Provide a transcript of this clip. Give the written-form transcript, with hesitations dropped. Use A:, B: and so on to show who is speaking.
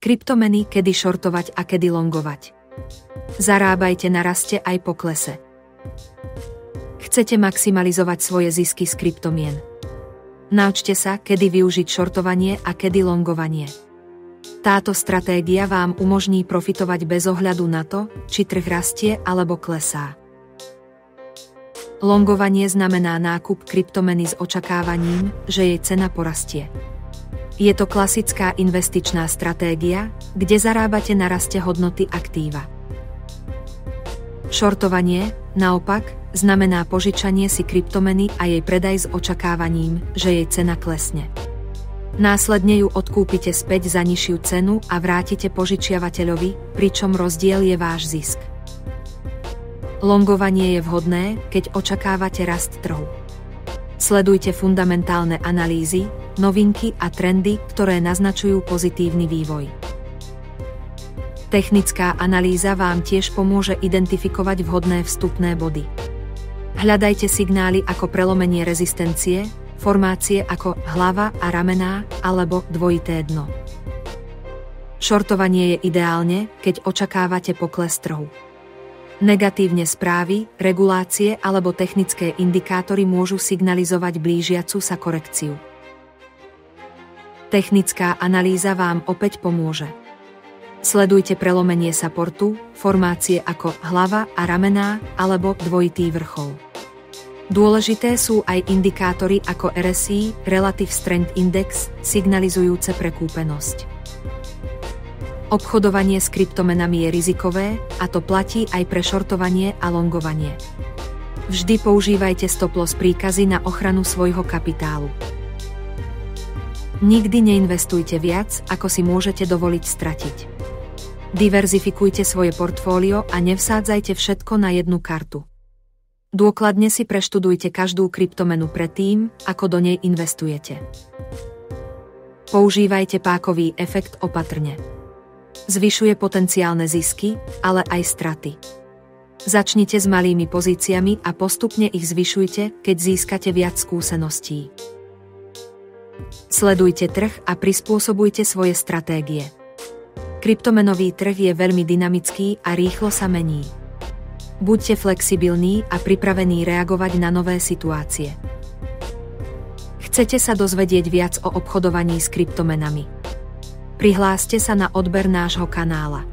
A: Kryptomeny, kedy šortovať a kedy longovať. Zarábajte na raste aj poklese. Chcete maximalizovať svoje zisky z kryptomien? Naučte sa, kedy využiť šortovanie a kedy longovanie. Táto stratégia vám umožní profitovať bez ohľadu na to, či trh rastie alebo klesá. Longovanie znamená nákup kryptomeny s očakávaním, že jej cena porastie. Je to klasická investičná stratégia, kde zarábate na raste hodnoty aktíva. Šortovanie, naopak, znamená požičanie si kryptomeny a jej predaj s očakávaním, že jej cena klesne. Následne ju odkúpite späť za nižšiu cenu a vrátite požičiavateľovi, pričom rozdiel je váš zisk. Longovanie je vhodné, keď očakávate rast trhu. Sledujte fundamentálne analýzy, novinky a trendy, ktoré naznačujú pozitívny vývoj. Technická analýza vám tiež pomôže identifikovať vhodné vstupné body. Hľadajte signály ako prelomenie rezistencie, formácie ako hlava a ramená alebo dvojité dno. Šortovanie je ideálne, keď očakávate pokles trhu. Negatívne správy, regulácie alebo technické indikátory môžu signalizovať blížiacu sa korekciu. Technická analýza vám opäť pomôže. Sledujte prelomenie supportu, formácie ako hlava a ramená alebo dvojitý vrchol. Dôležité sú aj indikátory ako RSI, Relative Strength Index, signalizujúce prekúpenosť. Obchodovanie s kryptomenami je rizikové, a to platí aj pre šortovanie a longovanie. Vždy používajte stop-loss príkazy na ochranu svojho kapitálu. Nikdy neinvestujte viac, ako si môžete dovoliť stratiť. Diverzifikujte svoje portfólio a nevsádzajte všetko na jednu kartu. Dôkladne si preštudujte každú kryptomenu predtým, ako do nej investujete. Používajte pákový efekt opatrne. Zvyšuje potenciálne zisky, ale aj straty. Začnite s malými pozíciami a postupne ich zvyšujte, keď získate viac skúseností. Sledujte trh a prispôsobujte svoje stratégie. Kryptomenový trh je veľmi dynamický a rýchlo sa mení. Buďte flexibilní a pripravení reagovať na nové situácie. Chcete sa dozvedieť viac o obchodovaní s kryptomenami? Prihláste sa na odber nášho kanála.